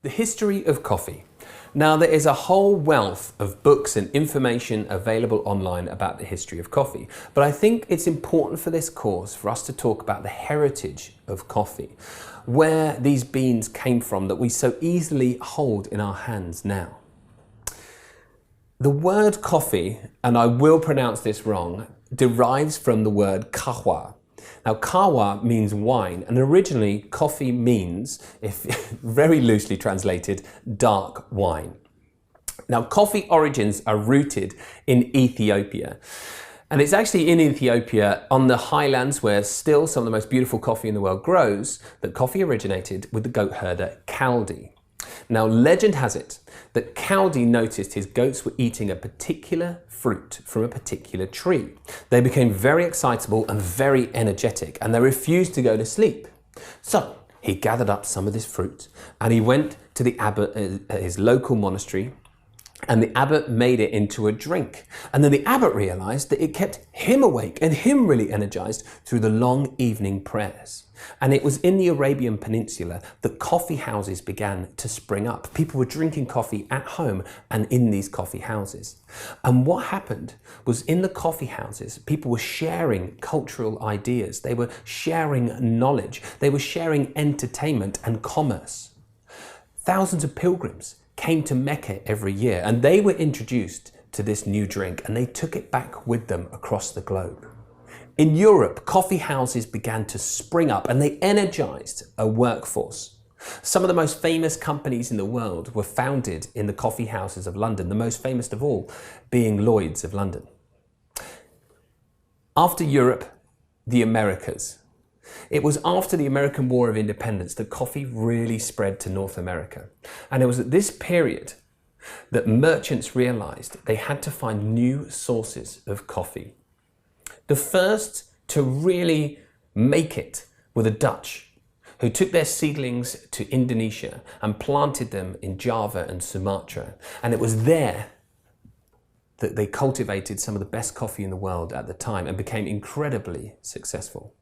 The history of coffee. Now, there is a whole wealth of books and information available online about the history of coffee, but I think it's important for this course for us to talk about the heritage of coffee, where these beans came from that we so easily hold in our hands now. The word coffee, and I will pronounce this wrong, derives from the word kahwa. Now, kahwa means wine, and originally coffee means, if very loosely translated, dark wine. Now, coffee origins are rooted in Ethiopia. And it's actually in Ethiopia, on the highlands where still some of the most beautiful coffee in the world grows, that coffee originated with the goat herder Kaldi. Now, legend has it that Kaldi noticed his goats were eating a particular fruit from a particular tree. They became very excitable and very energetic, and they refused to go to sleep. So he gathered up some of this fruit and he went to the abbot at his local monastery, and the abbot made it into a drink. And then the abbot realized that it kept him awake and him really energized through the long evening prayers. And it was in the Arabian Peninsula that coffee houses began to spring up. People were drinking coffee at home and in these coffee houses. And what happened was, in the coffee houses, people were sharing cultural ideas. They were sharing knowledge. They were sharing entertainment and commerce. Thousands of pilgrims came to Mecca every year, and they were introduced to this new drink, and they took it back with them across the globe. In Europe, coffee houses began to spring up and they energized a workforce. Some of the most famous companies in the world were founded in the coffee houses of London, the most famous of all being Lloyd's of London. After Europe, the Americas. It was after the American War of Independence that coffee really spread to North America. And it was at this period that merchants realized they had to find new sources of coffee. The first to really make it were the Dutch, who took their seedlings to Indonesia and planted them in Java and Sumatra. And it was there that they cultivated some of the best coffee in the world at the time and became incredibly successful.